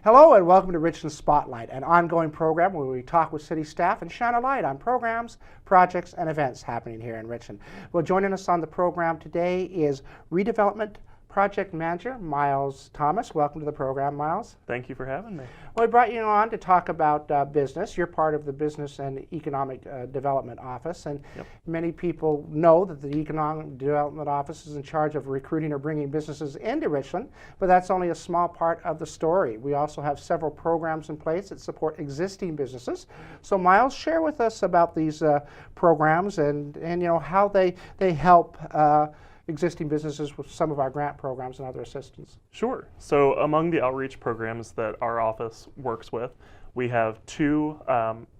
Hello and welcome to Richland Spotlight, an ongoing program where we talk with city staff and shine a light on programs, projects, and events happening here in Richland. Well, joining us on the program today is Redevelopment Project Manager Miles Thomas. Welcome to the program, Miles. Thank you for having me. Well, we brought you on to talk about business. You're part of the Business and Economic Development Office, and many people know that the Economic Development Office is in charge of recruiting or bringing businesses into Richland, but that's only a small part of the story. We also have several programs in place that support existing businesses. So Miles, share with us about these programs and how they help existing businesses with some of our grant programs and other assistance. Sure. So among the outreach programs that our office works with, we have two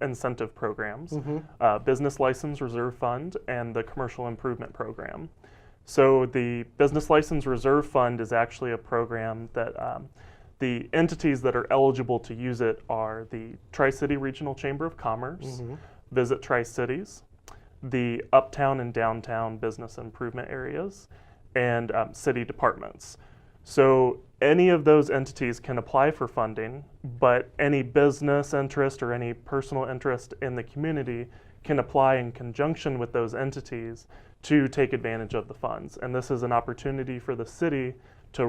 incentive programs, Business License Reserve Fund and the Commercial Improvement Program. So the Business License Reserve Fund is actually a program that the entities that are eligible to use it are the Tri-City Regional Chamber of Commerce, Visit Tri-Cities, the uptown and downtown business improvement areas, and city departments. So any of those entities can apply for funding, but any business interest or any personal interest in the community can apply in conjunction with those entities to take advantage of the funds. And this is an opportunity for the city to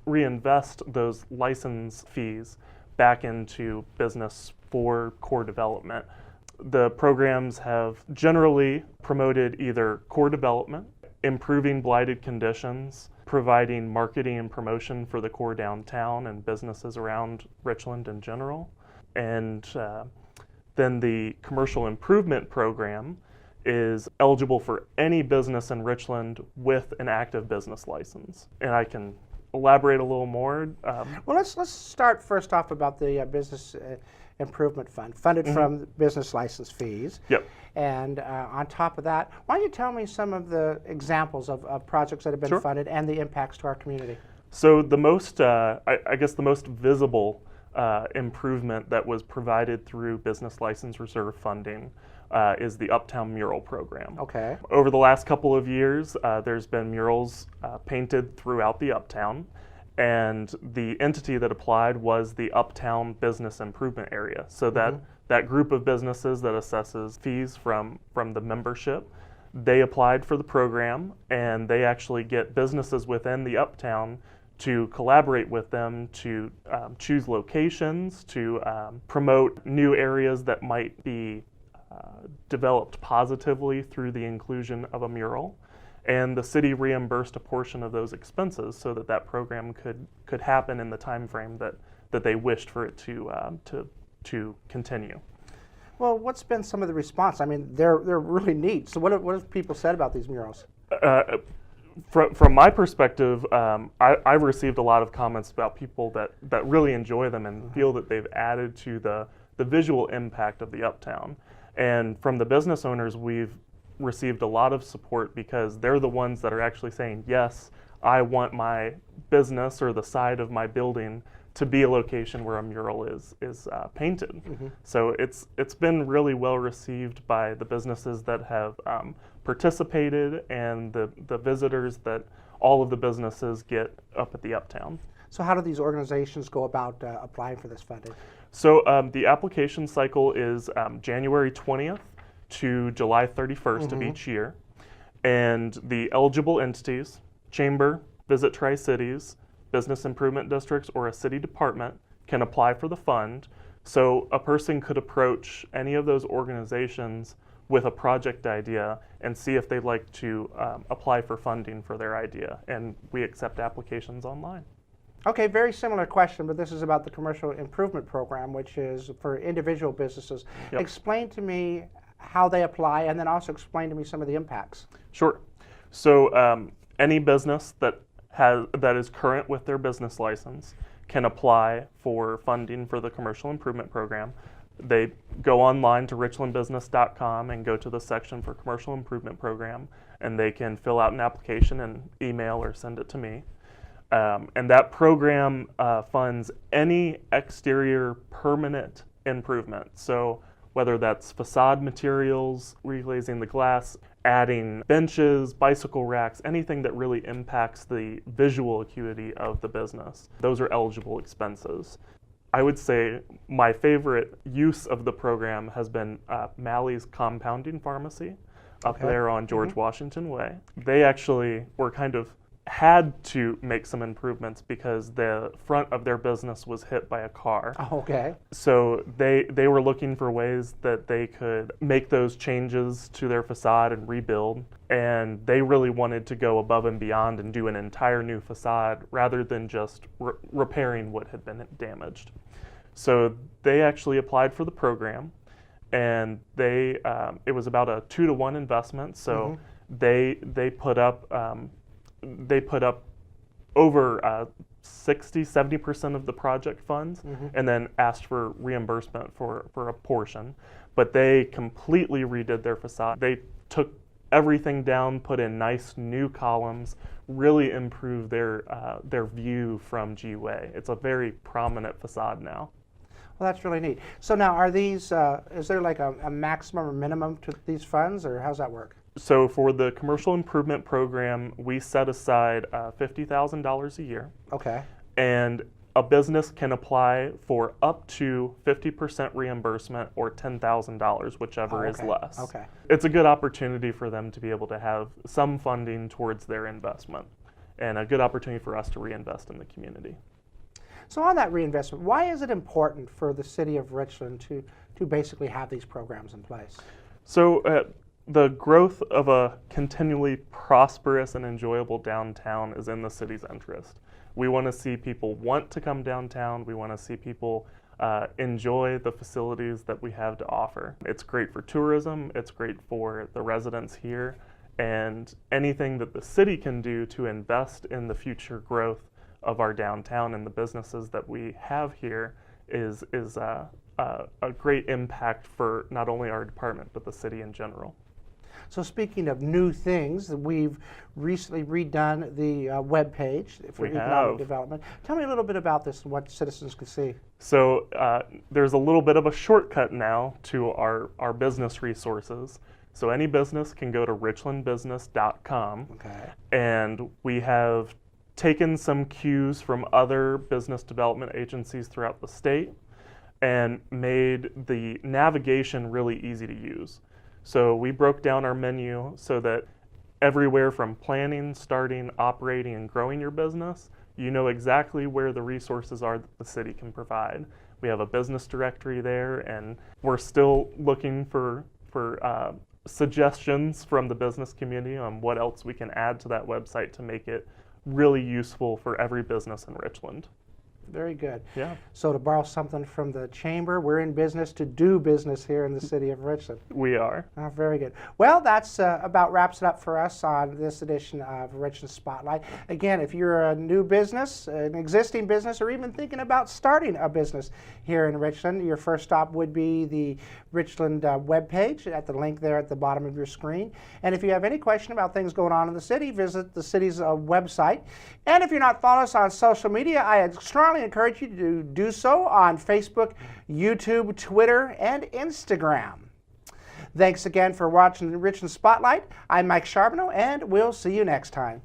reinvest those license fees back into business for core development. The programs have generally promoted either core development, improving blighted conditions, providing marketing and promotion for the core downtown and businesses around Richland in general. And then the Commercial Improvement Program is eligible for any business in Richland with an active business license. And I can elaborate a little more. Well, let's start first off about the Business Improvement Fund, funded from business license fees. Yep. And on top of that, why don't you tell me some of the examples of projects that have been funded and the impacts to our community? So the most, I guess the most visible improvement that was provided through Business License Reserve funding is the Uptown Mural Program. Okay. Over the last couple of years, there's been murals painted throughout the Uptown. And the entity that applied was the Uptown Business Improvement Area. So that group of businesses that assesses fees from the membership, they applied for the program, and they actually get businesses within the Uptown to collaborate with them to choose locations, to promote new areas that might be developed positively through the inclusion of a mural. And the city reimbursed a portion of those expenses so that that program could happen in the time frame that they wished for it to continue. Well, what's been some of the response? I mean, they're really neat. So what have people said about these murals? From my perspective, I've received a lot of comments about people that really enjoy them and feel that they've added to the visual impact of the Uptown. And from the business owners, we've received a lot of support because they're the ones that are actually saying, yes, I want my business or the side of my building to be a location where a mural is painted. So it's been really well received by the businesses that have participated and the visitors that all of the businesses get up at the Uptown. So how do these organizations go about applying for this funding? So the application cycle is January 20th to July 31st of each year. And the eligible entities, Chamber, Visit Tri-Cities, Business Improvement Districts, or a city department can apply for the fund. So a person could approach any of those organizations with a project idea and see if they'd like to apply for funding for their idea. And we accept applications online. Okay, very similar question, but this is about the Commercial Improvement Program, which is for individual businesses. Explain to me how they apply, and then also explain to me some of the impacts. Sure. So any business that is current with their business license can apply for funding for the Commercial Improvement Program. They go online to richlandbusiness.com and go to the section for Commercial Improvement Program, and they can fill out an application and email or send it to me. And that program funds any exterior permanent improvement. So whether that's facade materials, reglazing the glass, adding benches, bicycle racks, anything that really impacts the visual acuity of the business. Those are eligible expenses. I would say my favorite use of the program has been Mally's Compounding Pharmacy up there on George Washington Way. They actually were had to make some improvements because the front of their business was hit by a car. Okay. So they were looking for ways that they could make those changes to their facade and rebuild. And they really wanted to go above and beyond and do an entire new facade rather than just repairing what had been damaged. So they actually applied for the program, and it was about a 2-to-1 investment. So they put up over 60-70% of the project funds, and then asked for reimbursement for a portion. But they completely redid their facade. They took everything down, put in nice new columns, really improved their view from G-Way. It's a very prominent facade now. Well, that's really neat. So now, are these? Is there like a maximum or minimum to these funds, or how's that work? So for the commercial improvement program, we set aside $50,000 a year. Okay. And a business can apply for up to 50% reimbursement or $10,000, whichever is less. Okay. It's a good opportunity for them to be able to have some funding towards their investment, and a good opportunity for us to reinvest in the community. So on that reinvestment, why is it important for the city of Richland to basically have these programs in place? So the growth of a continually prosperous and enjoyable downtown is in the city's interest. We want to see people want to come downtown. We want to see people enjoy the facilities that we have to offer. It's great for tourism. It's great for the residents here. And anything that the city can do to invest in the future growth of our downtown and the businesses that we have here is a great impact for not only our department, but the city in general. So speaking of new things, we've recently redone the web page for economic development. Tell me a little bit about this and what citizens can see. So there's a little bit of a shortcut now to our business resources. So any business can go to richlandbusiness.com. Okay. And we have taken some cues from other business development agencies throughout the state and made the navigation really easy to use. So we broke down our menu so that everywhere from planning, starting, operating, and growing your business, you know exactly where the resources are that the city can provide. We have a business directory there, and we're still looking for suggestions from the business community on what else we can add to that website to make it really useful for every business in Richland. Very good. Yeah. So to borrow something from the chamber, we're in business to do business here in the city of Richland. We are. Oh, very good. Well, that's about wraps it up for us on this edition of Richland Spotlight. Again, if you're a new business, an existing business, or even thinking about starting a business here in Richland, your first stop would be the Richland webpage at the link there at the bottom of your screen. And if you have any question about things going on in the city, visit the city's website. And if you're not following us on social media, I strongly encourage you to do so on Facebook, YouTube, Twitter, and Instagram. Thanks again for watching the Richland Spotlight. I'm Mike Charbonneau, and we'll see you next time.